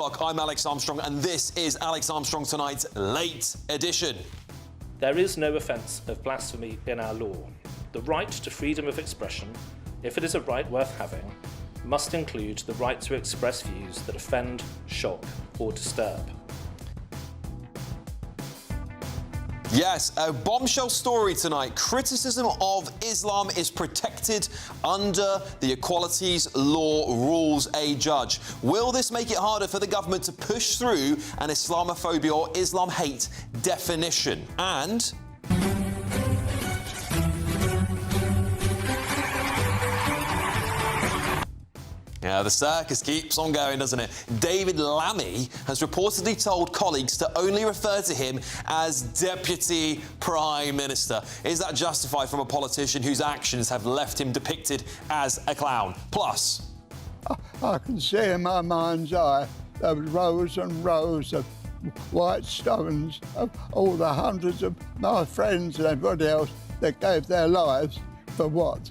I'm Alex Armstrong, and this is Alex Armstrong Tonight's Late Edition. There is no offence of blasphemy in our law. The right to freedom of expression, if it is a right worth having, must include the right to express views that offend, shock, or disturb. Yes, a bombshell story tonight. Criticism of Islam is protected under the Equalities Law rules, a judge. Will this make it harder for the government to push through an Islamophobia or Islam hate definition? And yeah, the circus keeps on going, doesn't it? David Lammy has reportedly told colleagues to only refer to him as Deputy Prime Minister. Is that justified from a politician whose actions have left him depicted as a clown? Plus, I can see in my mind's eye there were rows and rows of white stones of all the hundreds of my friends and everybody else that gave their lives for what?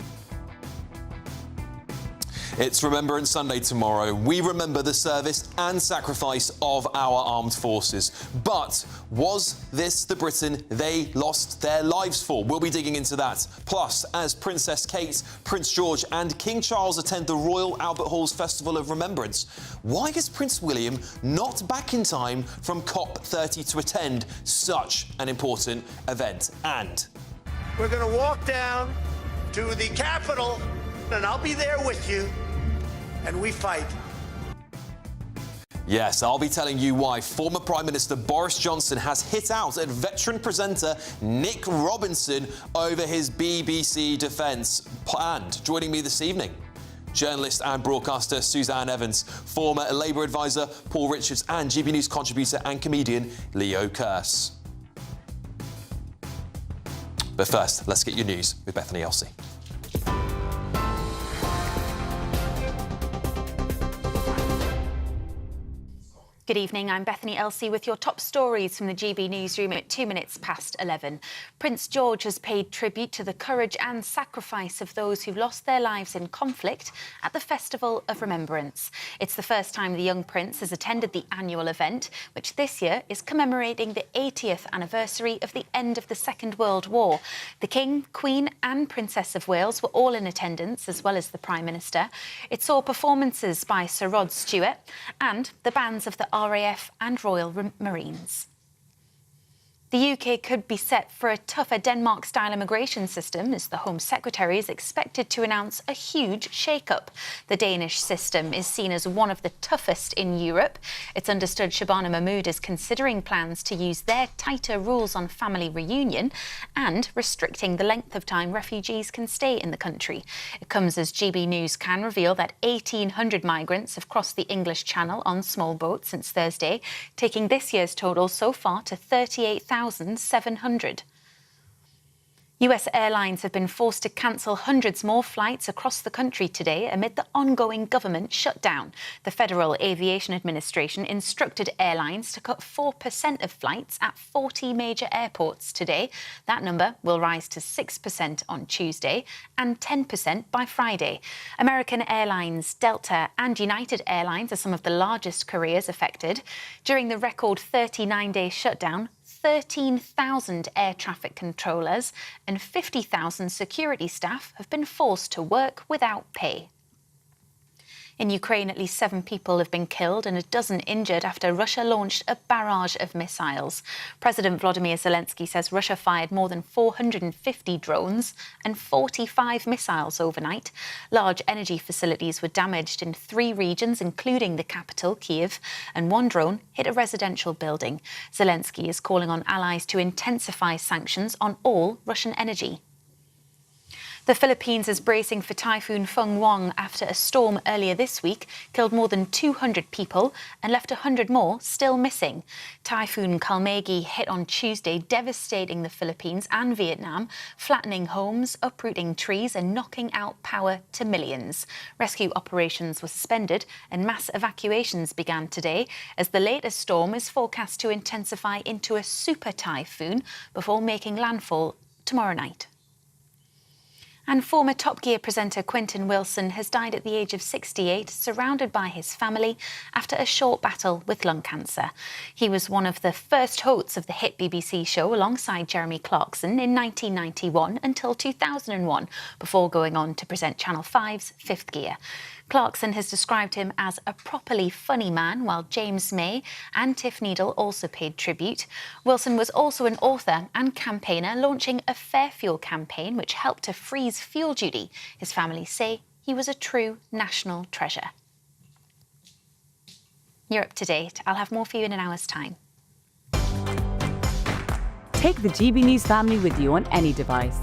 it's Remembrance Sunday tomorrow. We remember the service and sacrifice of our armed forces. But was this the Britain they lost their lives for? We'll be digging into that. Plus, as Princess Kate, Prince George and King Charles attend the Royal Albert Hall's Festival of Remembrance, why is Prince William not back in time from COP30 to attend such an important event? And we're going to walk down to the Capitol, and I'll be there with you, and we fight. Yes, I'll be telling you why former Prime Minister Boris Johnson has hit out at veteran presenter Nick Robinson over his BBC defence. And joining me this evening, journalist and broadcaster Suzanne Evans, former Labour advisor Paul Richards, and GB News contributor and comedian Leo Kearse. But first, let's get your news with Bethany Elsey. Good evening, I'm Bethany Elsey with your top stories from the GB newsroom at 2 minutes past 11. Prince George has paid tribute to the courage and sacrifice of those who've lost their lives in conflict at the Festival of Remembrance. It's the first time the young prince has attended the annual event, which this year is commemorating the 80th anniversary of the end of the Second World War. The King, Queen and Princess of Wales were all in attendance, as well as the Prime Minister. It saw performances by Sir Rod Stewart and the bands of the RAF and Royal Marines. The UK could be set for a tougher Denmark-style immigration system as the Home Secretary is expected to announce a huge shake-up. The Danish system is seen as one of the toughest in Europe. It's understood Shabana Mahmood is considering plans to use their tighter rules on family reunion and restricting the length of time refugees can stay in the country. It comes as GB News can reveal that 1,800 migrants have crossed the English Channel on small boats since Thursday, taking this year's total so far to 38,700. US airlines have been forced to cancel hundreds more flights across the country today amid the ongoing government shutdown. The Federal Aviation Administration instructed airlines to cut 4% of flights at 40 major airports today. That number will rise to 6% on Tuesday and 10% by Friday. American Airlines, Delta and United Airlines are some of the largest carriers affected. During the record 39-day shutdown, 13,000 air traffic controllers and 50,000 security staff have been forced to work without pay. In Ukraine, at least 7 people have been killed and a dozen injured after Russia launched a barrage of missiles. President Volodymyr Zelensky says Russia fired more than 450 drones and 45 missiles overnight. Large energy facilities were damaged in 3 regions, including the capital, Kyiv, and 1 drone hit a residential building. Zelensky is calling on allies to intensify sanctions on all Russian energy. The Philippines is bracing for Typhoon Feng after a storm earlier this week killed more than 200 people and left 100 more still missing. Typhoon Kalmegi hit on Tuesday, devastating the Philippines and Vietnam, flattening homes, uprooting trees and knocking out power to millions. Rescue operations were suspended and mass evacuations began today as the latest storm is forecast to intensify into a super typhoon before making landfall tomorrow night. And former Top Gear presenter Quentin Wilson has died at the age of 68, surrounded by his family after a short battle with lung cancer. He was one of the first hosts of the hit BBC show alongside Jeremy Clarkson in 1991 until 2001, before going on to present Channel 5's Fifth Gear. Clarkson has described him as a properly funny man, while James May and Tiff Needle also paid tribute. Wilson was also an author and campaigner, launching a Fair Fuel campaign which helped to freeze fuel duty. His family say he was a true national treasure. You're up to date. I'll have more for you in an hour's time. Take the GB News family with you on any device.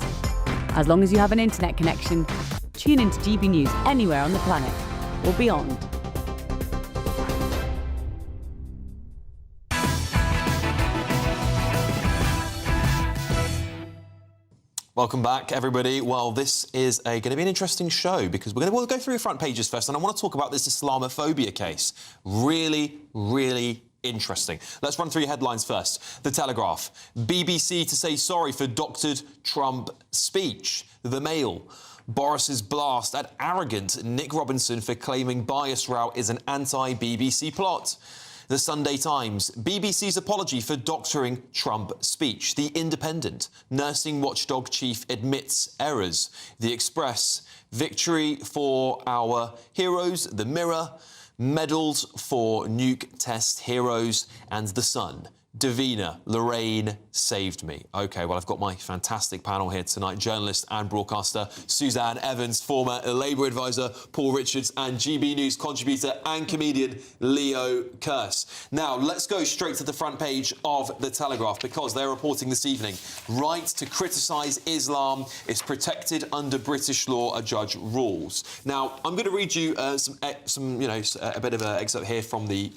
As long as you have an internet connection, tune into GB News anywhere on the planet or beyond. Welcome back, everybody. Well, this is going to be an interesting show because we'll go through your front pages first, and I want to talk about this Islamophobia case. Really, really interesting. Let's run through your headlines first. The Telegraph. BBC to say sorry for doctored Trump speech. The Mail. Boris's blast at arrogant Nick Robinson for claiming bias route is an anti-BBC plot. The Sunday Times. BBC's apology for doctoring Trump speech. The Independent. Nursing watchdog chief admits errors. The Express. Victory for our heroes. The Mirror. Medals for nuke test heroes. And The Sun. Davina, Lorraine saved me. OK, well, I've got my fantastic panel here tonight. Journalist and broadcaster Suzanne Evans, former Labour advisor Paul Richards, and GB News contributor and comedian Leo Kearse. Now, let's go straight to the front page of The Telegraph, because they're reporting this evening, right to criticise Islam is protected under British law, a judge rules. Now, I'm going to read you a bit of an excerpt here from the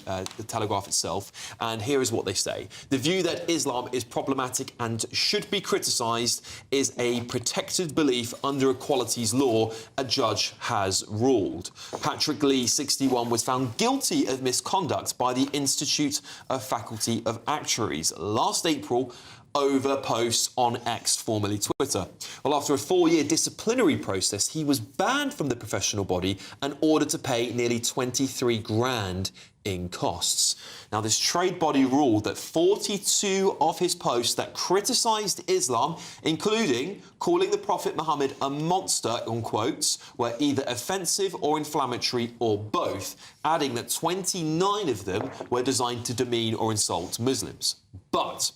Telegraph itself, and here is what they say. The view that Islam is problematic and should be criticised is a protected belief under equalities law, a judge has ruled. Patrick Lee, 61, was found guilty of misconduct by the Institute of Faculty of Actuaries last April over posts on X, formerly Twitter. Well, after a 4-year disciplinary process, he was banned from the professional body and ordered to pay nearly 23 grand in costs. Now, this trade body ruled that 42 of his posts that criticised Islam, including calling the Prophet Muhammad a monster, in quotes, were either offensive or inflammatory or both, adding that 29 of them were designed to demean or insult Muslims. But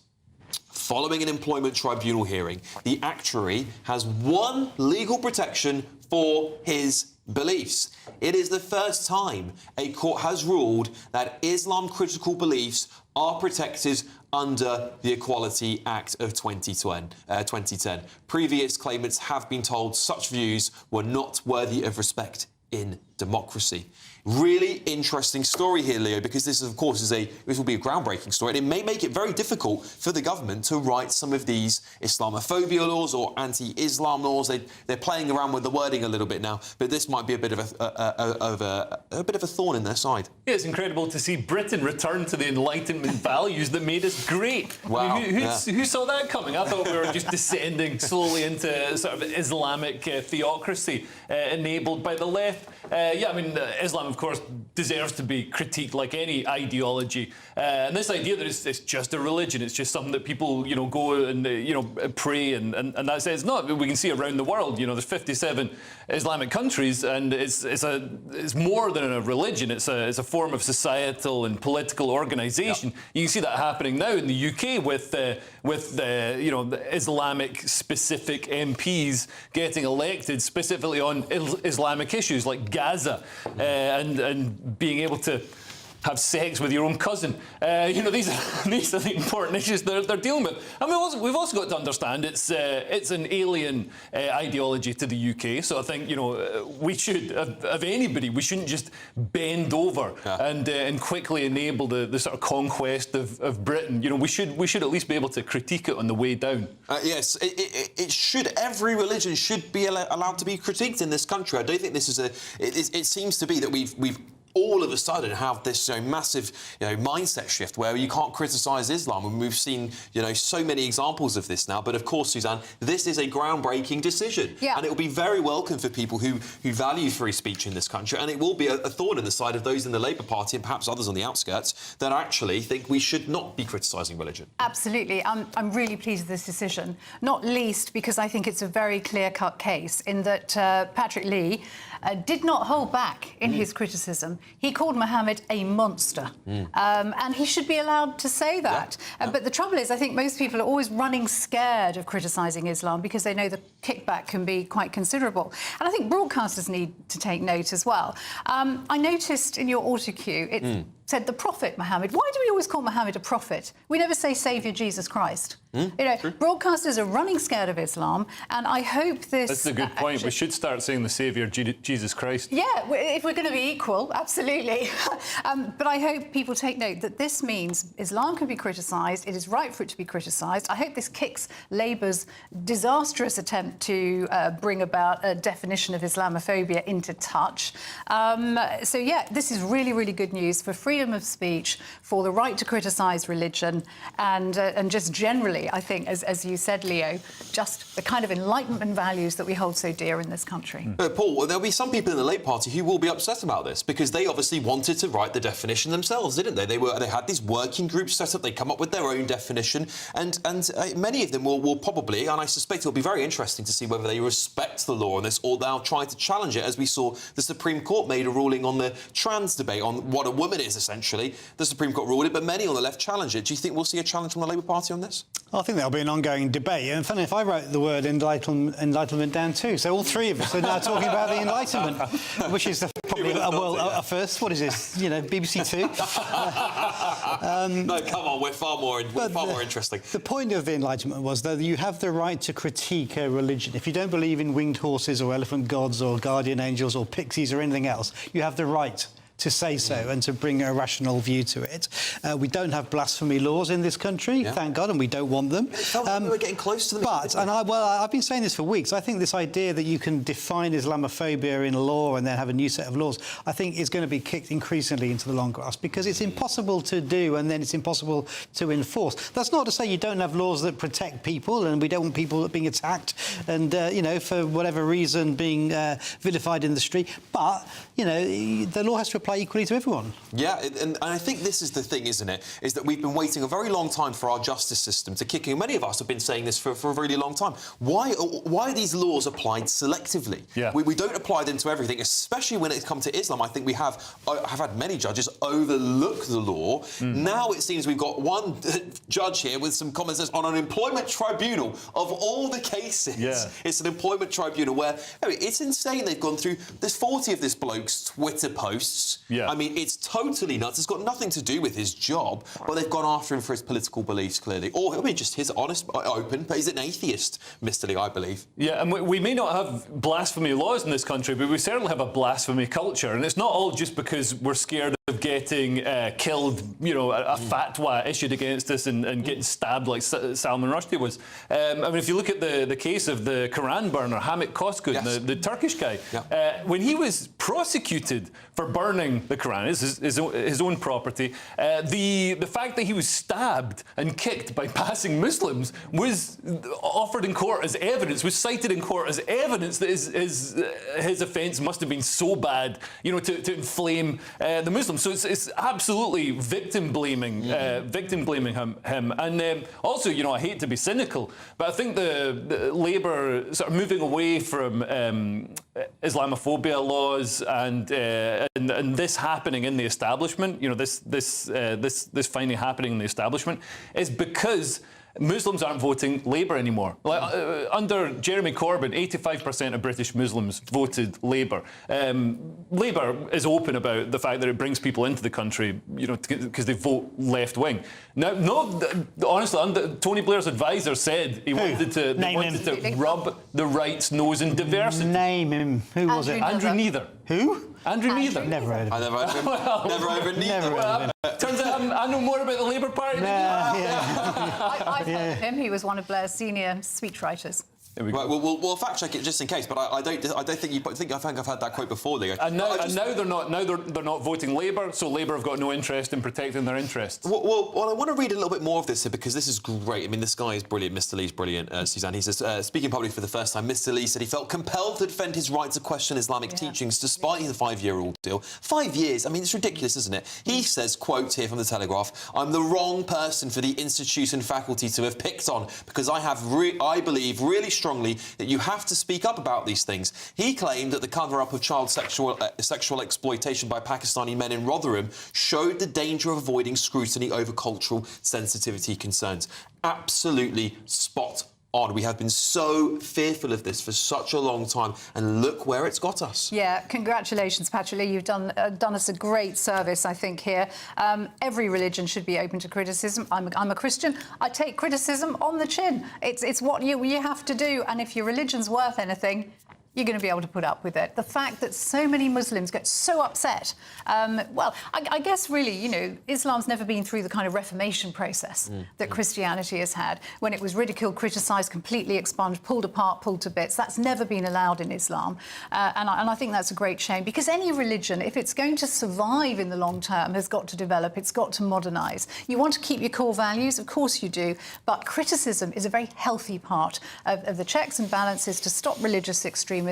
following an employment tribunal hearing, the actuary has won legal protection for his beliefs. It is the first time a court has ruled that Islam-critical beliefs are protected under the Equality Act of 2010. Previous claimants have been told such views were not worthy of respect in democracy. Really interesting story here, Leo, because this, of course, this will be a groundbreaking story, and it may make it very difficult for the government to write some of these Islamophobia laws or anti-Islam laws. They're playing around with the wording a little bit now, but this might be a bit of a thorn in their side. Yeah, it's incredible to see Britain return to the Enlightenment values that made us great. Wow. I mean, who saw that coming? I thought we were just descending slowly into sort of Islamic theocracy enabled by the left. Islam, of course, deserves to be critiqued like any ideology. And this idea that it's just a religion, it's just something that people, go and, pray and that's it. It's not. We can see around the world, there's 57 Islamic countries, and it's more than a religion. It's a form of societal and political organisation. Yep. You can see that happening now in the UK with the Islamic-specific MPs getting elected specifically on Islamic issues like Gaza, and being able to have sex with your own cousin. These are the important issues they're dealing with. And we've also got to understand it's an alien ideology to the UK. So I think, we should, of anybody, we shouldn't just bend over and quickly enable the sort of conquest of Britain. We should at least be able to critique it on the way down. Yes, it should. Every religion should be allowed to be critiqued in this country. I don't think this is it seems to be that we've all of a sudden have this massive mindset shift where you can't criticise Islam. And we've seen so many examples of this now. But of course, Suzanne, this is a groundbreaking decision. Yeah. And it will be very welcome for people who value free speech in this country. And it will be a thorn in the side of those in the Labour Party and perhaps others on the outskirts that actually think we should not be criticising religion. Absolutely. I'm really pleased with this decision, not least because I think it's a very clear-cut case in that Patrick Lee did not hold back in his criticism. He called Mohammed a monster, and he should be allowed to say that. But the trouble is, I think most people are always running scared of criticising Islam because they know the kickback can be quite considerable. And I think broadcasters need to take note as well. I noticed in your autocue it said the Prophet Muhammad. Why do we always call Muhammad a prophet? We never say Saviour Jesus Christ. Broadcasters are running scared of Islam, and I hope this... That's a good point. We should start saying the Saviour Jesus Christ. Yeah, if we're going to be equal, absolutely. But I hope people take note that this means Islam can be criticised. It is right for it to be criticised. I hope this kicks Labour's disastrous attempt to bring about a definition of Islamophobia into touch. So, yeah, this is really, really good news for freedom of speech, for the right to criticise religion, and just generally, I think, as you said, Leo, just the kind of Enlightenment values that we hold so dear in this country. Paul, there'll be some people in the Labour Party who will be upset about this because they obviously wanted to write the definition themselves, didn't they? They had these working groups set up. They come up with their own definition, and many of them will probably, and I suspect it'll be very interesting to see whether they respect the law on this or they'll try to challenge it, as we saw the Supreme Court made a ruling on the trans debate, on what a woman is, essentially. The Supreme Court ruled it, but many on the left challenged it. Do you think we'll see a challenge from the Labour Party on this? I think there'll be an ongoing debate. And funny, if I wrote the word enlightenment down too, so all three of us are now talking about the Enlightenment, which is probably a first. What is this? BBC Two. No, come on, we're far more interesting. The point of the Enlightenment was that you have the right to critique a religion. If you don't believe in winged horses or elephant gods or guardian angels or pixies or anything else, you have the right to say so and to bring a rational view to it. We don't have blasphemy laws in this country, thank God, and we don't want them. It felt like we were getting close to them. But, I've been saying this for weeks, I think this idea that you can define Islamophobia in law and then have a new set of laws, I think is going to be kicked increasingly into the long grass because it's impossible to do and then it's impossible to enforce. That's not to say you don't have laws that protect people and we don't want people being attacked and, for whatever reason being vilified in the street. But, the law has to apply equally to everyone. Yeah, and I think this is the thing, isn't it? Is that we've been waiting a very long time for our justice system to kick in. Many of us have been saying this for a really long time. Why are these laws applied selectively? Yeah. We don't apply them to everything, especially when it comes to Islam. I think we have had many judges overlook the law. Now it seems we've got one judge here with some common sense on an employment tribunal of all the cases. Yeah. It's an employment tribunal where it's insane. They've gone through. There's 40 of this bloke's Twitter posts. Yeah. I mean, it's totally nuts. It's got nothing to do with his job, but they've gone after him for his political beliefs, clearly. Or, just his honest, open, but he's an atheist, Mr. Lee, I believe. Yeah, and we may not have blasphemy laws in this country, but we certainly have a blasphemy culture. And it's not all just because we're scared of getting killed, a fatwa issued against us and getting stabbed like Salman Rushdie was. If you look at the case of the Quran burner, Hamit Koskun, the Turkish guy, when he was prosecuted for burning the Quran, his own property, the fact that he was stabbed and kicked by passing Muslims was offered in court as evidence, was cited in court as evidence that his offence must have been so bad, to inflame the Muslims. So it's absolutely victim blaming him. And also, I hate to be cynical, but I think the Labour sort of moving away from Islamophobia laws and this happening in the establishment, this finding happening in the establishment, is because Muslims aren't voting Labour anymore. Under Jeremy Corbyn, 85% of British Muslims voted Labour. Labour is open about the fact that it brings people into the country, because they vote left-wing. Now, honestly, Tony Blair's advisor said he wanted to rub the right's nose in diversity. Name him. Who was it? Andrew Neither. Who? Andrew Neither. Never heard of him. I never heard of him. Never heard of Neither. Turns out I know more about the Labour Party than you. I've heard of him. He was one of Blair's senior speechwriters. There we go. Right, we'll fact check it just in case, but I think I've had that quote before, Leo. And now they're not voting Labour, so Labour have got no interest in protecting their interests. Well, I want to read a little bit more of this here because this is great. I mean, this guy is brilliant. Mr. Lee's brilliant, Suzanne. He says, speaking publicly for the first time, Mr. Lee said he felt compelled to defend his right to question Islamic teachings despite the 5-year ordeal. 5 years? I mean, it's ridiculous, isn't it? He says, quote here from the Telegraph, "I'm the wrong person for the institute and faculty to have picked on because I believe really strongly that you have to speak up about these things." He claimed that the cover-up of child sexual exploitation by Pakistani men in Rotherham showed the danger of avoiding scrutiny over cultural sensitivity concerns. Absolutely spot on. We have been so fearful of this for such a long time, and look where it's got us. Yeah, congratulations, Patrick Lee. You've done us a great service, I think, here. Every religion should be open to criticism. I'm a Christian. I take criticism on the chin. It's what you have to do, and if your religion's worth anything, you're going to be able to put up with it. The fact that so many Muslims get so upset, well, I guess really, you know, Islam's never been through the kind of Reformation process that Christianity has had, when it was ridiculed, criticised, completely expunged, pulled apart, pulled to bits. That's never been allowed in Islam, and I think that's a great shame, because any religion, if it's going to survive in the long term, has got to develop, it's got to modernise. You want to keep your core values, of course you do, but criticism is a very healthy part of the checks and balances to stop religious extremism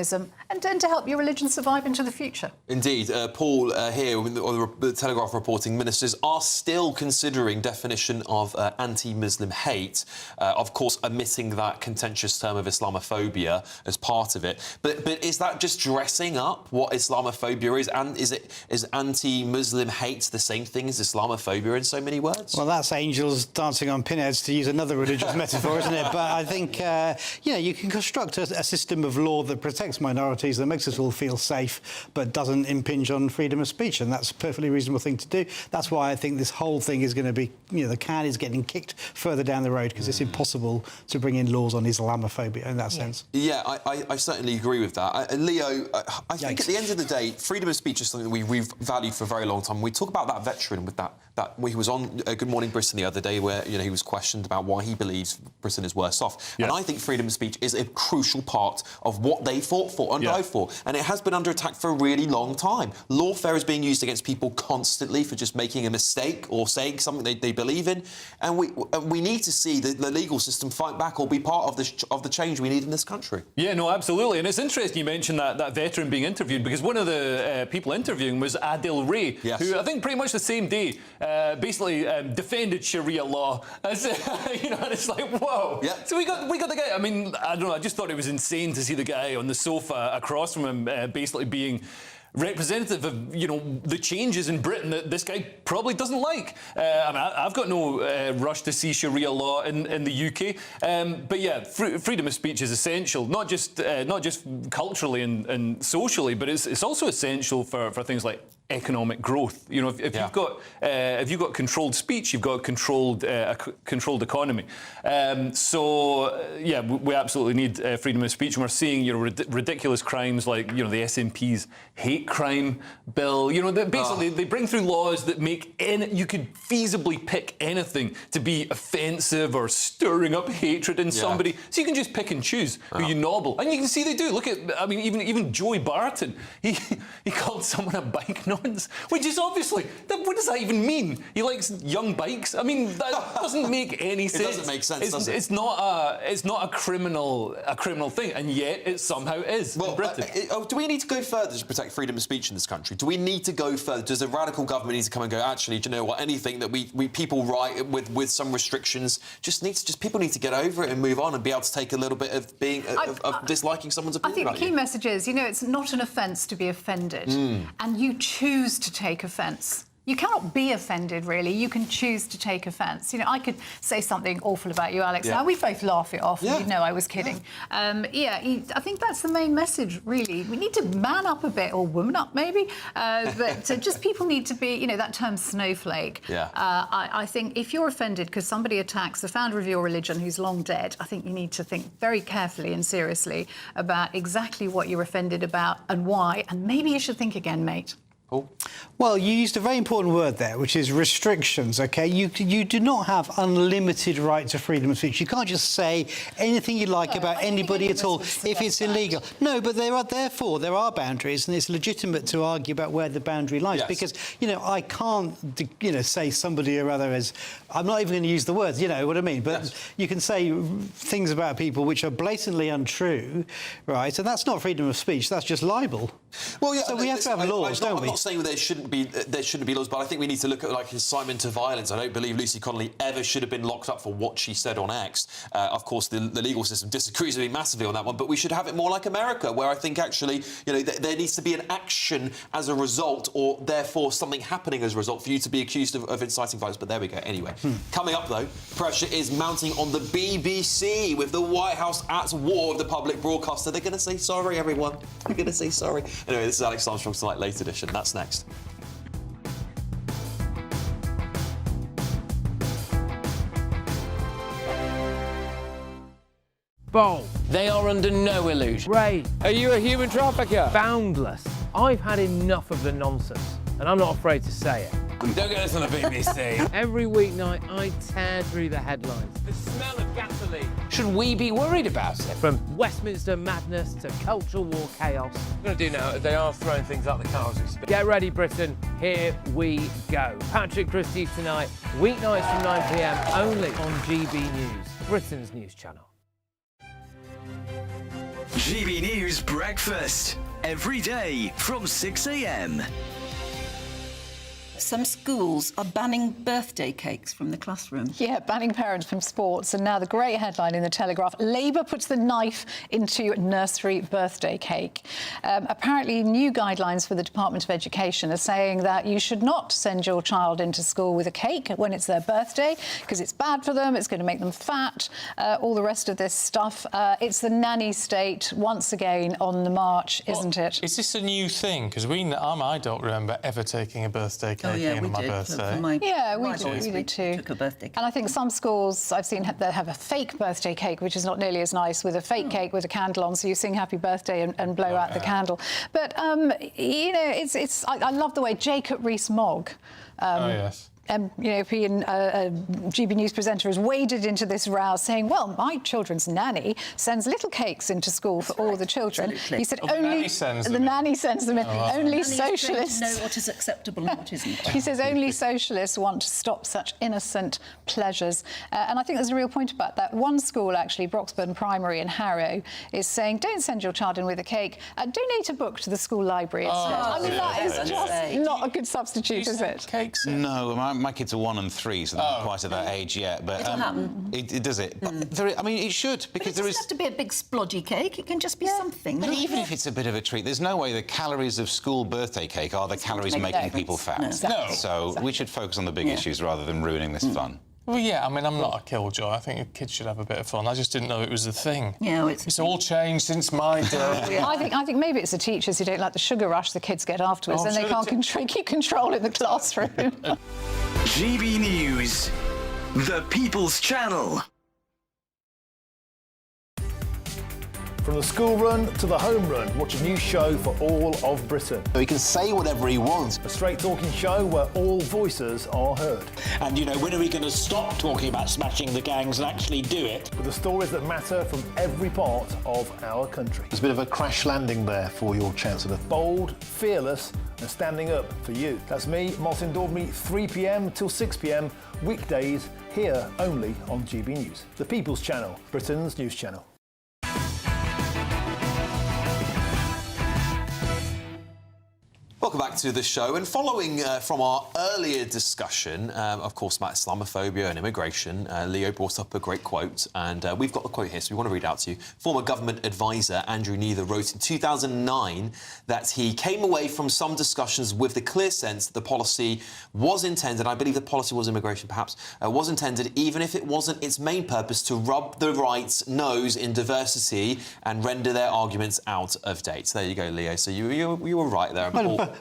and then to help your religion survive into the future. Indeed. Paul, here, on the Telegraph reporting, ministers are still considering definition of anti-Muslim hate, of course omitting that contentious term of Islamophobia as part of it. But is that just dressing up what Islamophobia is? And is anti-Muslim hate the same thing as Islamophobia in so many words? Well, that's angels dancing on pinheads, to use another religious metaphor, isn't it? But I think, you can construct a system of law that protects minorities, that makes us all feel safe, but doesn't impinge on freedom of speech, and that's a perfectly reasonable thing to do. That's why I think this whole thing is going to be, the can is getting kicked further down the road, because it's impossible to bring in laws on Islamophobia in that sense. Yeah, I certainly agree with that. Leo, I think at the end of the day, freedom of speech is something that we've valued for a very long time. We talk about that veteran with that he was on Good Morning Britain the other day, where he was questioned about why he believes Britain is worse off. Yeah. And I think freedom of speech is a crucial part of what they fought for and died for. And it has been under attack for a really long time. Lawfare is being used against people constantly for just making a mistake or saying something they believe in. And we need to see the legal system fight back or be part of the change we need in this country. Yeah, no, absolutely. And it's interesting you mentioned that veteran being interviewed, because one of the people interviewing was Adil Ray, who I think pretty much the same day basically defended Sharia law. As, and it's like, whoa. Yeah. So we got the guy. I mean, I don't know, I just thought it was insane to see the guy on the sofa across from him basically being representative of, the changes in Britain that this guy probably doesn't like. I've got no rush to see Sharia law in the UK. But yeah, freedom of speech is essential, not just culturally and socially, but it's also essential for things like economic growth. If you've got controlled speech, you've got a controlled economy. We absolutely need freedom of speech, and we're seeing ridiculous crimes like the SNP's hate crime bill. Basically they bring through laws that make you could feasibly pick anything to be offensive or stirring up hatred in somebody. So you can just pick and choose who you nobble, and you can see they do. Look at, even Joey Barton. He called someone a bike nonce, which is obviously, what does that even mean? He likes young bikes. That doesn't make any sense. It doesn't make sense, does it? It's not a criminal thing, and yet it somehow is in Britain. Do we need to go further to protect freedom of speech in this country? Do we need to go further? Does a radical government need to come and go, actually, do you know what? Anything that we people write with some restrictions people need to get over it and move on and be able to take a little bit of of disliking someone's opinion. I think the key message is, it's not an offence to be offended, and you choose to take offence. You cannot be offended, really. You can choose to take offence. I could say something awful about you, Alex. Now, we both laugh it off. Yeah. You know I was kidding. I think that's the main message, really. We need to man up a bit, or woman up, maybe. But just people need to be, that term snowflake. Yeah. I think if you're offended because somebody attacks the founder of your religion who's long dead, I think you need to think very carefully and seriously about exactly what you're offended about and why. And maybe you should think again, mate. Paul? Well, you used a very important word there, which is restrictions, OK? You do not have unlimited right to freedom of speech. You can't just say anything you like about anybody at all if it's illegal. No, but there are boundaries, and it's legitimate to argue about where the boundary lies. Yes. Because, I can't, say somebody or other as... I'm not even going to use the words, you know what I mean? But yes. You can say things about people which are blatantly untrue, right? And that's not freedom of speech, that's just libel. Well, yeah, so we have to have laws, don't we? I'm not saying there shouldn't be laws, but I think we need to look at like incitement to violence. I don't believe Lucy Connolly ever should have been locked up for what she said on X. Of course, the legal system disagrees with me massively on that one, but we should have it more like America, where I think actually, there needs to be an action as a result, or therefore something happening as a result for you to be accused of inciting violence. But there we go. Anyway, coming up though, pressure is mounting on the BBC with the White House at war with the public broadcaster. They're going to say sorry, everyone. They're going to say sorry. Anyway, this is Alex Armstrong's Tonight Late Edition. That's next. Bold. They are under no illusion. Ray. Are you a human trafficker? Boundless. I've had enough of the nonsense, and I'm not afraid to say it. Don't get this on the BBC. Every weeknight, I tear through the headlines. The smell of gasoline. Should we be worried about it? From Westminster madness to cultural war chaos. What I'm going to do now is they are throwing things out the car as we speak. Get ready, Britain. Here we go. Patrick Christie's Tonight, weeknights from 9 p.m, only on GB News, Britain's news channel. GB News Breakfast, every day from 6 a.m. Some schools are banning birthday cakes from the classroom. Yeah, banning parents from sports. And now the great headline in the Telegraph, Labour puts the knife into nursery birthday cake. Apparently, new guidelines for the Department of Education are saying that you should not send your child into school with a cake when it's their birthday, because it's bad for them, it's going to make them fat, all the rest of this stuff. It's the nanny state once again on the march, isn't it? Is this a new thing? Because I don't remember ever taking a birthday cake. Oh, yeah, we my did. birthday. We did too. Took a birthday cake. And I think some schools I've seen that have a fake birthday cake, which is not nearly as nice, with a fake cake with a candle on, so you sing happy birthday and blow out the candle. But, I love the way Jacob Rees-Mogg... yes. European GB News presenter has waded into this row saying, well, my children's nanny sends little cakes into school for all the children. Absolutely. He said the nanny sends them nanny sends them in. Only socialists socialists know what is acceptable and what isn't. He says only socialists want to stop such innocent pleasures. And I think there's a real point about that. One school, actually, Broxburn Primary in Harrow, is saying, don't send your child in with a cake. Donate a book to the school library instead. I mean, that is just not a good substitute, is it? Cakes? No, my kids are 1 and 3, so they're not quite at that age yet. But it'll happen. It does it. But it should, because there is. It doesn't have to be a big splodgy cake. It can just be something. But even if it's a bit of a treat, there's no way the calories of school birthday cake are the calories making people fat. No. So we should focus on the big issues rather than ruining this fun. Well, yeah, I mean, I'm not a killjoy. I think kids should have a bit of fun. I just didn't know it was a thing. Yeah, it's all changed since my day. I think maybe it's the teachers who don't like the sugar rush the kids get afterwards, and they can't keep control in the classroom. GB News, the People's Channel. From the school run to the home run, watch a new show for all of Britain. He can say whatever he wants. A straight-talking show where all voices are heard. And, when are we going to stop talking about smashing the gangs and actually do it? With the stories that matter from every part of our country. There's a bit of a crash landing there for your Chancellor. Bold, fearless and standing up for you. That's me, Martin Daubney, 3 p.m. till 6 p.m, weekdays, here only on GB News. The People's Channel, Britain's news channel. Welcome back to the show. And following from our earlier discussion, of course, about Islamophobia and immigration, Leo brought up a great quote, and we've got the quote here, so we want to read out to you. Former government advisor Andrew Neither wrote in 2009 that he came away from some discussions with the clear sense that the policy was intended, I believe the policy was immigration perhaps, was intended, even if it wasn't its main purpose, to rub the right's nose in diversity and render their arguments out of date. So there you go, Leo. So you were right there.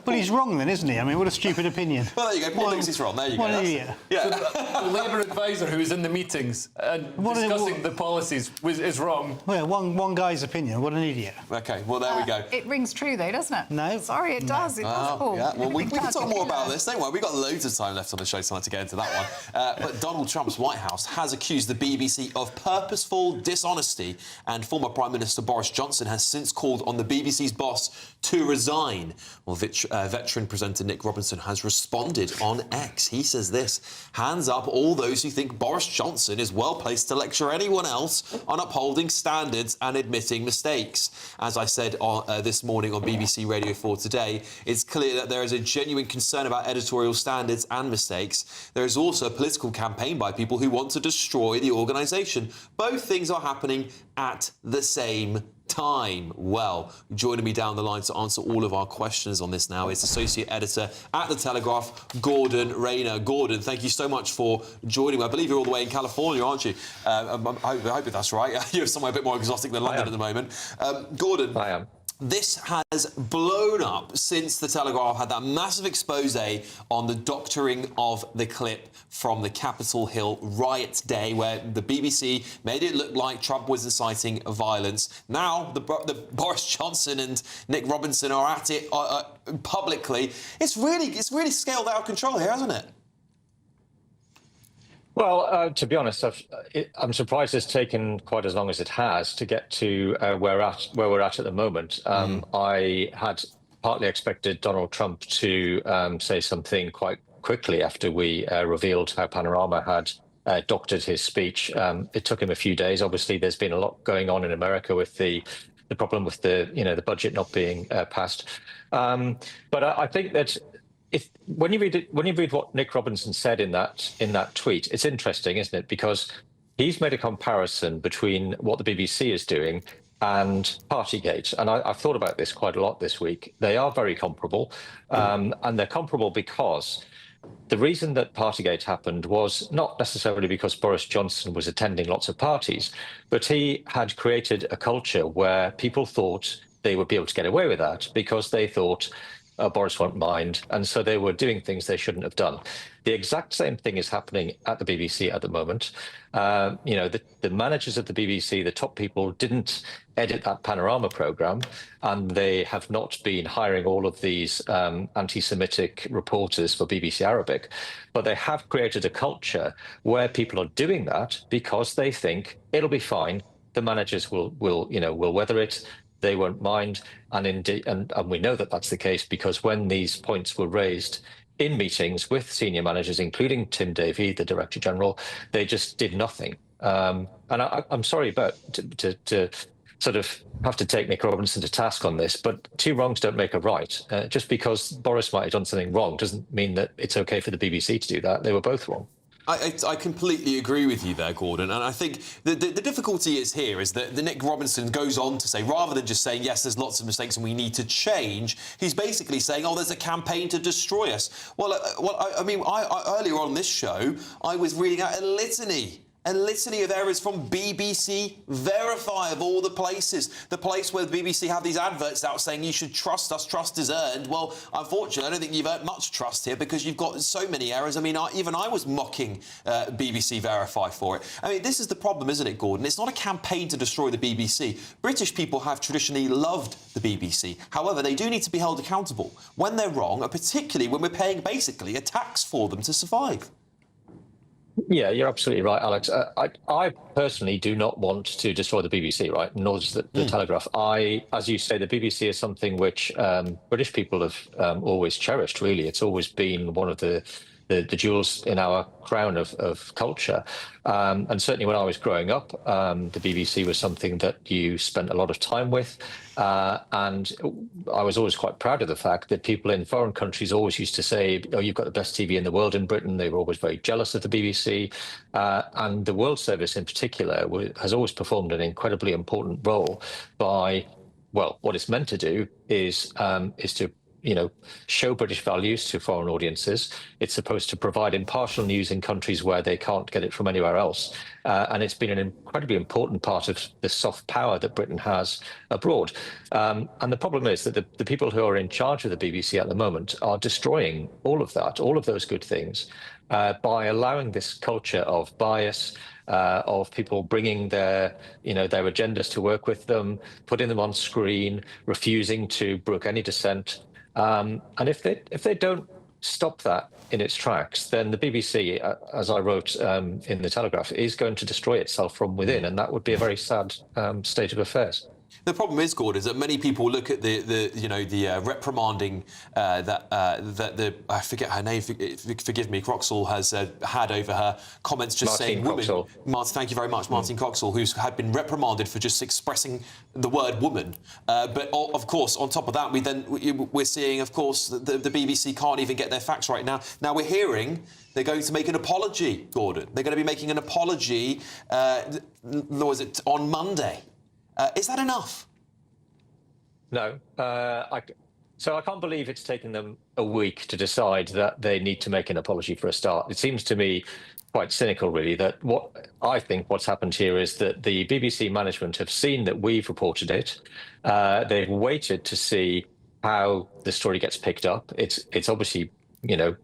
Well, he's wrong then, isn't he? I mean, what a stupid opinion. Well, there you go. Paul thinks he's wrong. There you go. What an idiot. Yeah. The Labour advisor who was in the meetings and discussing the policies is wrong. Well, one guy's opinion. What an idiot. OK, well, there we go. It rings true, though, doesn't it? No. Sorry, it does. It does, Paul. Yeah, well, we can talk more about this. Don't worry, we've got loads of time left on the show tonight to get into that one. But Donald Trump's White House has accused the BBC of purposeful dishonesty, and former Prime Minister Boris Johnson has since called on the BBC's boss to resign. Well, veteran presenter Nick Robinson has responded on X. He says this: hands up all those who think Boris Johnson is well placed to lecture anyone else on upholding standards and admitting mistakes. As I said this morning on BBC Radio 4 Today, it's clear that there is a genuine concern about editorial standards and mistakes. There is also a political campaign by people who want to destroy the organisation. Both things are happening at the same time. Well, joining me down the line to answer all of our questions on this now is Associate Editor at The Telegraph, Gordon Rayner. Gordon, thank you so much for joining me. I believe you're all the way in California, aren't you? I hope that's right. You're somewhere a bit more exotic than London at the moment. Gordon. I am. This has blown up since The Telegraph had that massive expose on the doctoring of the clip from the Capitol Hill riot day, where the BBC made it look like Trump was inciting violence. Now, the Boris Johnson and Nick Robinson are at it publicly. It's really scaled out of control here, hasn't it? Well, to be honest, I'm surprised it's taken quite as long as it has to get to where we're at the moment. I had partly expected Donald Trump to say something quite quickly after we revealed how Panorama had doctored his speech. It took him a few days. Obviously, there's been a lot going on in America with the problem with the budget not being passed. But I think that when you read what Nick Robinson said in that tweet, it's interesting, isn't it? Because he's made a comparison between what the BBC is doing and Partygate, and I've thought about this quite a lot this week. They are very comparable, and they're comparable because the reason that Partygate happened was not necessarily because Boris Johnson was attending lots of parties, but he had created a culture where people thought they would be able to get away with that because they thought Boris won't mind, and so they were doing things they shouldn't have done. The exact same thing is happening at the BBC at the moment. The managers of the BBC, the top people, didn't edit that Panorama programme, and they have not been hiring all of these anti-Semitic reporters for BBC Arabic, but they have created a culture where people are doing that because they think it'll be fine. The managers will weather it. They won't mind, and indeed, and we know that that's the case because when these points were raised in meetings with senior managers, including Tim Davie, the Director General, they just did nothing. And I'm sorry to sort of have to take Nick Robinson to task on this, but two wrongs don't make a right. Just because Boris might have done something wrong doesn't mean that it's okay for the BBC to do that. They were both wrong. I completely agree with you there, Gordon, and I think the difficulty is that the Nick Robinson goes on to say, rather than just saying, yes, there's lots of mistakes and we need to change, he's basically saying, oh, there's a campaign to destroy us. Well, earlier on this show, I was reading out a litany of errors from BBC Verify of all the places. The place where the BBC have these adverts out saying you should trust us, trust is earned. Well, unfortunately, I don't think you've earned much trust here because you've got so many errors. I mean, even I was mocking BBC Verify for it. I mean, this is the problem, isn't it, Gordon? It's not a campaign to destroy the BBC. British people have traditionally loved the BBC. However, they do need to be held accountable when they're wrong, and particularly when we're paying basically a tax for them to survive. Yeah, you're absolutely right, Alex. I personally do not want to destroy the BBC, right? Nor does the Telegraph. As you say, the BBC is something which British people have always cherished, really. It's always been one of the jewels in our crown of culture. And certainly when I was growing up, the BBC was something that you spent a lot of time with. And I was always quite proud of the fact that people in foreign countries always used to say, oh, you've got the best TV in the world in Britain. They were always very jealous of the BBC. And the World Service in particular has always performed an incredibly important role by, well, what it's meant to do is to show British values to foreign audiences. It's supposed to provide impartial news in countries where they can't get it from anywhere else. And it's been an incredibly important part of the soft power that Britain has abroad. And the problem is that the people who are in charge of the BBC at the moment are destroying all of that, all of those good things, by allowing this culture of bias, of people bringing their agendas to work with them, putting them on screen, refusing to brook any dissent. And if they don't stop that in its tracks, then the BBC, as I wrote in the Telegraph, is going to destroy itself from within, and that would be a very sad state of affairs. The problem is, Gordon, is that many people look at the reprimanding that I forget her name. Forgive me, Croxall has had over her comments just saying women. Martin, thank you very much, Martin Croxall, who's had been reprimanded for just expressing the word woman. But of course, on top of that, we're seeing, of course, the BBC can't even get their facts right now. Now we're hearing they're going to make an apology, Gordon. They're going to be making an apology. On Monday? Is that enough? No. So I can't believe it's taken them a week to decide that they need to make an apology for a start. It seems to me quite cynical, really, that what's happened here is that the BBC management have seen that we've reported it. They've waited to see how the story gets picked up. It's obviously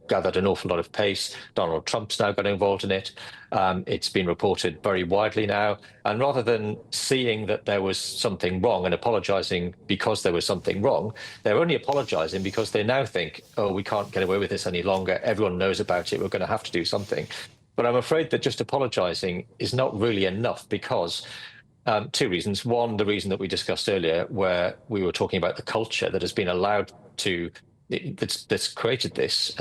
gathered an awful lot of pace. Donald Trump's now got involved in it. It's been reported very widely now. And rather than seeing that there was something wrong and apologising because there was something wrong, they're only apologising because they now think, oh, we can't get away with this any longer. Everyone knows about it. We're going to have to do something. But I'm afraid that just apologising is not really enough because two reasons. One, the reason that we discussed earlier, where we were talking about the culture that has been allowed to that's created this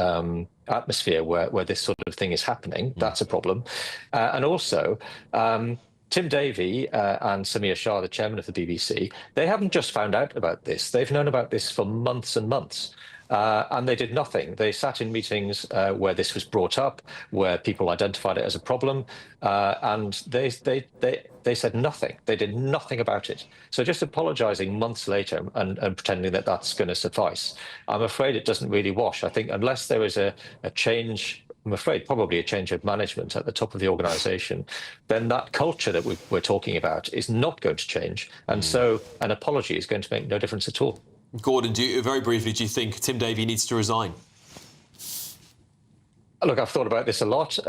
atmosphere where this sort of thing is happening. That's a problem. And also, Tim Davie and Samir Shah, the chairman of the BBC, they haven't just found out about this. They've known about this for months and months. And they did nothing. They sat in meetings where this was brought up, where people identified it as a problem, and they said nothing. They did nothing about it. So just apologising months later and pretending that that's going to suffice, I'm afraid it doesn't really wash. I think unless there is a change, I'm afraid probably a change of management at the top of the organisation, then that culture that we're talking about is not going to change. And so an apology is going to make no difference at all. Gordon, very briefly, do you think Tim Davie needs to resign? Look, I've thought about this a lot.